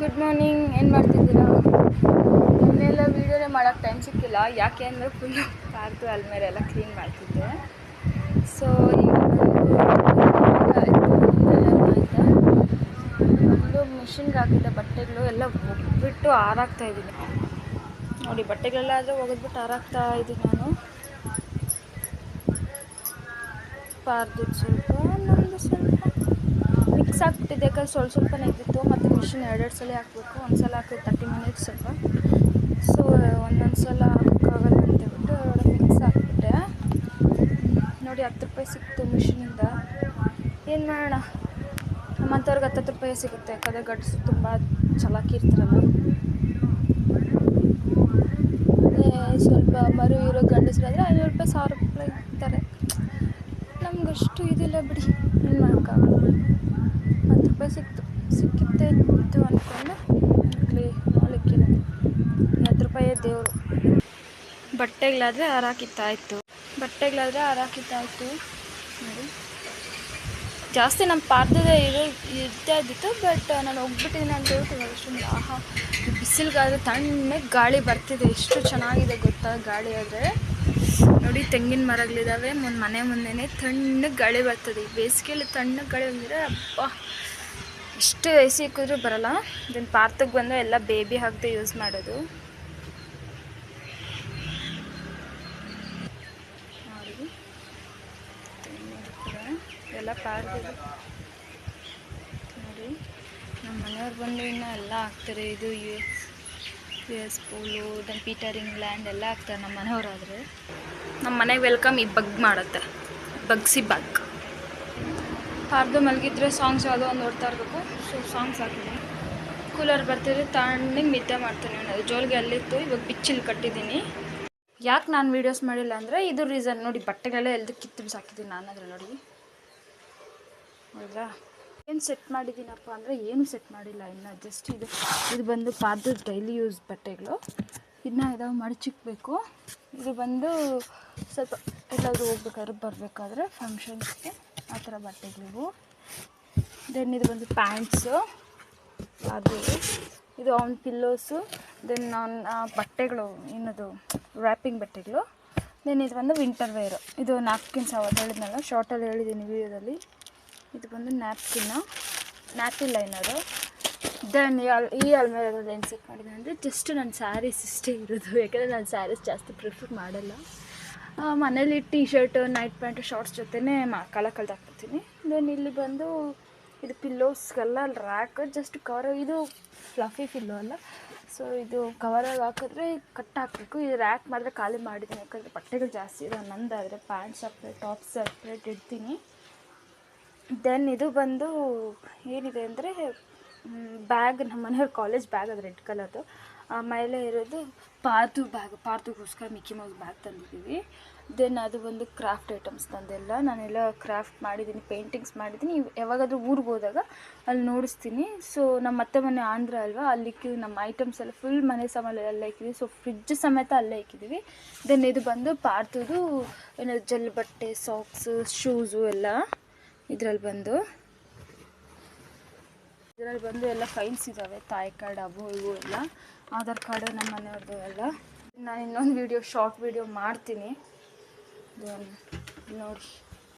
Good morning. ಏನು ಮಾಡ್ತಿದ್ದೀರಾ? ಇನ್ನೆಲ್ಲ ವೀಡಿಯೋನೇ ಮಾಡೋಕ್ಕೆ ಟೈಮ್ ಸಿಕ್ಕಿಲ್ಲ. ಯಾಕೆ ಅಂದರೆ ಫುಲ್ಲು ಪಾರ್ದು ಅಲ್ಮೇಲೆ ಎಲ್ಲ ಕ್ಲೀನ್ ಮಾಡ್ತಿದ್ದೆ. ಸೊ ಈಗ ಒಂದು ಮಿಷಿನ್ಗೆ ಹಾಕಿದ್ದ ಬಟ್ಟೆಗಳು ಎಲ್ಲ ಒಗ್ಬಿಟ್ಟು ಆರಾಕ್ತಾಯಿದ್ದೀನಿ. ನೋಡಿ, ಬಟ್ಟೆಗಳೆಲ್ಲ ಆದರೆ ಒಗೆದ್ಬಿಟ್ಟು ಆರಾಕ್ತಾ ಇದ್ದೀನಿ ನಾನು. ಪಾರ್ದು ಸ್ವಲ್ಪ, ನಮ್ಮದು ಸ್ವಲ್ಪ ಮಿಕ್ಸ್ ಆಗಿಬಿಟ್ಟಿದೆ. ಯಾಕಂದ್ರೆ ಸ್ವಲ್ಪನೇ ಇದ್ದಿತ್ತು, ಮತ್ತು ಮಿಷಿನ್ ಎರಡೆರಡು ಸಲ ಹಾಕಬೇಕು. ಒಂದು ಸಲ ಹಾಕಿದ್ರೆ 30 ಮಿನಿಟ್ಸ್ ಅಲ್ವಾ, ಸೊ ಒಂದೊಂದು ಸಲ ಹಾಕೋಕ್ಕಾಗಲ್ಲ ಅಂತೇಳ್ಬಿಟ್ಟು ಮಿಕ್ಸ್ ಹಾಕ್ಬಿಟ್ಟೆ. ನೋಡಿ, 10 ರೂಪಾಯಿ ಸಿಕ್ತು ಮಿಷಿನಿಂದ. ಏನು ಮಾಡೋಣ, ನಮ್ಮಂಥವ್ರಿಗೆ 10 ರೂಪಾಯಿ ಸಿಗುತ್ತೆ. ಯಾಕಂದರೆ ಗಂಡಸರು ತುಂಬ ಚಲಾಕಿ ಇರ್ತಾರಲ್ಲ. ಸ್ವಲ್ಪ ಮರು ಇರೋ ಗಂಡಸರಾದರೆ 500 ರೂಪಾಯಿ 1000 ರೂಪಾಯಿ ಇರ್ತಾರೆ. ನಮಗಷ್ಟು ಇದಿಲ್ಲ ಬಿಡಿ, ಏನು ಮಾಡೋಕ್ಕಾಗಲ್ಲ. 10 ರೂಪಾಯಿ ಸಿಕ್ಕಿತ್ತು ಅಂದ್ಕೊಂಡು ನಾಳೆಕ್ಕಿಲ್ಲ. 10 ರೂಪಾಯೇ ದೇವರು. ಬಟ್ಟೆಗಳಾದರೆ ಆರಾಕಿತ್ತಾಯಿತು. ನೋಡಿ, ಜಾಸ್ತಿ ನಮ್ಮ ಪಾರ್ದದೇ ಇರ್ತಾ ಇದ್ದಿತ್ತು. ಬಟ್ ನಾನು ಹೋಗ್ಬಿಟ್ಟಿದ್ದೀನಿ ಅಂತ ಹೇಳ್ತೀನಿ ಅಷ್ಟೊಂದು. ಆಹಾ, ಬಿಸಿಲಿಗಾದರೆ ತಣ್ಣಗೆ ಗಾಳಿ ಬರ್ತಿದೆ. ಎಷ್ಟು ಚೆನ್ನಾಗಿದೆ ಗೊತ್ತಾ ಗಾಳಿ. ಆದರೆ ನೋಡಿ, ತೆಂಗಿನ ಮರಗಳಿದ್ದಾವೆ ಮನೆ ಮುಂದೆನೇ. ತಣ್ಣಗೆ ಗಾಳಿ ಬರ್ತದೆ. ಈ ಬೇಸಿಗೆಯಲ್ಲಿ ತಣ್ಣಗೆ ಗಾಳಿ ಬಂದರೆ ಅಪ್ಪ, ಎಷ್ಟು ಎ ಸಿ ಇಕ್ಕಿದ್ರೂ ಬರೋಲ್ಲ. ದೆನ್ ಪಾರ್ಕಿಗೆ ಬಂದು ಎಲ್ಲ ಬೇಬಿ ಹಾಕದೆ ಯೂಸ್ ಮಾಡೋದು. ನೋಡಿ, ಎಲ್ಲ ಪಾರ್ಕಿಗೆ ನೋಡಿ, ನಮ್ಮ ಮನೆಯವ್ರು ಬಂದು ಇನ್ನೂ ಎಲ್ಲ ಹಾಕ್ತಾರೆ. ಇದು ಯು ಎಸ್ ಪೋಲು, ದೆನ್ ಪೀಟರ್ ಇಂಗ್ಲೆಂಡ್ ಎಲ್ಲ ಹಾಕ್ತಾರೆ ನಮ್ಮ ಮನೆಯವರಾದರೆ. ನಮ್ಮ ಮನೆಗೆ ವೆಲ್ಕಮ್ ಈ ಬಗ್ ಮಾಡುತ್ತೆ, ಬಗ್ಸಿ ಬಗ್. ಪಾರ್ದು ಮಲಗಿದ್ರೆ ಸಾಂಗ್ಸ್ ಯಾವುದೋ ಒಂದು ನೋಡ್ತಾ ಇರಬೇಕು. ಸೊ ಸಾಂಗ್ಸ್ ಹಾಕಿದ್ದೀನಿ. ಕೂಲರ್ ಬರ್ತಿದ್ರೆ ತಣ್ಣಗೆ ನಿದ್ದೆ ಮಾಡ್ತೀನಿ. ಅದು ಜೋಲಿಗೆ ಅಲ್ಲಿತ್ತು, ಇವಾಗ ಬಿಚ್ಚಿಲ್ಲಿ ಕಟ್ಟಿದ್ದೀನಿ. ಯಾಕೆ ನಾನು ವೀಡಿಯೋಸ್ ಮಾಡಿಲ್ಲ ಅಂದರೆ ಇದು ರೀಸನ್. ನೋಡಿ, ಬಟ್ಟೆಗಳೆಲ್ಲ ಎಲ್ದು ಕಿತ್ತು ಬಿಸಾಕಿದ್ದೀನಿ ನಾನು. ಆದರೆ ನೋಡಿ, ಹೌದಾ, ಏನು ಸೆಟ್ ಮಾಡಿದ್ದೀನಪ್ಪ ಅಂದರೆ ಏನು ಸೆಟ್ ಮಾಡಿಲ್ಲ ಇನ್ನು. ಜಸ್ಟ್ ಇದು ಬಂದು ಪಾರ್ದು ಡೈಲಿ ಯೂಸ್ ಬಟ್ಟೆಗಳು. ಇದನ್ನ ಇದಾವೆ ಮಡಚಿಕ್ಬೇಕು. ಇದು ಬಂದು ಸ್ವಲ್ಪ ಎಲ್ಲಾದರೂ ಹೋಗ್ಬೇಕಾದ್ರೆ ಬರಬೇಕಾದ್ರೆ ಫಂಕ್ಷನ್ಸ್ಗೆ ಆ ಥರ ಬಟ್ಟೆಗಳಿವು. ದೆನ್ ಇದು ಬಂದು ಪ್ಯಾಂಟ್ಸು, ಅದು ಇದು ಅವನ ಪಿಲ್ಲೋಸು. ದೆನ್ ಬಟ್ಟೆಗಳು ಏನದು ರ್ಯಾಪಿಂಗ್ ಬಟ್ಟೆಗಳು. ದೆನ್ ಇದು ಬಂದು ವಿಂಟರ್ ವೇರು. ಇದು ನ್ಯಾಪ್ಕಿನ್ಸ್ ಅವತ್ತು ಹೇಳಿದ್ನಲ್ಲ, ಶಾರ್ಟಲ್ಲಿ ಹೇಳಿದ್ದೀನಿ ವೀಡಿಯೋದಲ್ಲಿ. ಇದು ಬಂದು ನ್ಯಾಪಿನ್ ಲೈನರು. ದೆನ್ ಈ ಅಲ್ಮೇರಲ್ಲಿ ಏನು ಸೆಟ್ ಮಾಡಿದೆ ಅಂದರೆ ಜಸ್ಟ್ ನನ್ನ ಸ್ಯಾರೀಸ್ ಇಷ್ಟೇ ಇರೋದು. ಯಾಕೆಂದರೆ ನಾನು ಸ್ಯಾರೀಸ್ ಜಾಸ್ತಿ ಪ್ರಿಫರ್ ಮಾಡಲ್ಲ. ಮನೇಲಿ T shirt, night pant, shorts ಜೊತೆನೇ ಕಳೆದಾಕ್ಬಿಡ್ತೀನಿ. ದೆನ್ ಇಲ್ಲಿ ಬಂದು ಇದು ಪಿಲ್ಲೋಸ್ಗೆಲ್ಲ ರ್ಯಾಕ್ ಜಸ್ಟ್ ಕವರ್. ಇದು ಫ್ಲಫಿ ಪಿಲ್ಲೋ ಅಲ್ಲ, ಸೊ ಇದು ಕವರಾಗಿ ಹಾಕಿದ್ರೆ ಕಟ್ ಹಾಕಬೇಕು. ಇದು ರ್ಯಾಕ್ ಮಾಡಿದ್ರೆ ಖಾಲಿ ಮಾಡಿದ್ದೀನಿ. ಯಾಕಂದರೆ ಬಟ್ಟೆಗಳು ಜಾಸ್ತಿ ಇದೆ ನಂದಾದರೆ. ಪ್ಯಾಂಟ್ ಸಪ್ರೇಟ್, ಟಾಪ್ ಸಪ್ರೇಟ್ ಇಡ್ತೀನಿ. ದೆನ್ ಇದು ಬಂದು ಏನಿದೆ ಅಂದರೆ ಬ್ಯಾಗ್, ನಮ್ಮ ಮನೆಯವ್ರ ಕಾಲೇಜ್ ಬ್ಯಾಗ್, ಅದು ರೆಡ್ ಕಲರ್ದು. ಮೇಲೆ ಇರೋದು ಪಾರ್ದುಗೋಸ್ಕರ ಮಿಕ್ಕಿ ಮೌಸ್ ಬ್ಯಾಗ್ ತಂದಿದ್ದೀವಿ. ದೆನ್ ಅದು ಬಂದು ಕ್ರಾಫ್ಟ್ ಐಟಮ್ಸ್ ತಂದೆಲ್ಲ ನಾನೆಲ್ಲ ಕ್ರಾಫ್ಟ್ ಮಾಡಿದ್ದೀನಿ, ಪೇಂಟಿಂಗ್ಸ್ ಮಾಡಿದ್ದೀನಿ. ಯಾವಾಗಾದರೂ ಊರಿಗೆ ಹೋದಾಗ ಅಲ್ಲಿ ನೋಡಿಸ್ತೀನಿ. ಸೊ ನಮ್ಮ ಅತ್ತೆ ಮನೆ ಆಂಧ್ರ ಅಲ್ವಾ, ಅಲ್ಲಿ ನಮ್ಮ ಐಟಮ್ಸ್ ಎಲ್ಲ ಫುಲ್ ಮನೆ ಸಾಮಾನು ಎಲ್ಲ ಇಕ್ಕಿದ್ದೀವಿ. ಸೊ ಫ್ರಿಡ್ಜ್ ಸಮೇತ ಅಲ್ಲೇ ಇಕ್ಕಿದ್ದೀವಿ. ದೆನ್ ಇದು ಬಂದು ಪಾರ್ದುದು ಏನೋ ಜೆಲ್ ಬಟ್ಟೆ, ಸಾಕ್ಸು, ಶೂಸು ಎಲ್ಲ ಇದರಲ್ಲಿ ಬಂದು ಎಲ್ಲ ಫೈಲ್ಸ್ ಇದ್ದಾವೆ. ತಾಯಿ ಕಾರ್ಡ್, ಅವು ಇವು ಎಲ್ಲ, ಆಧಾರ್ ಕಾರ್ಡು, ನಮ್ಮ ಮನೆಯವ್ರದ್ದು ಎಲ್ಲ. ನಾನು ಇನ್ನೊಂದು ಶಾರ್ಟ್ ವೀಡಿಯೋ ಮಾಡ್ತೀನಿ ನೋಡಿ.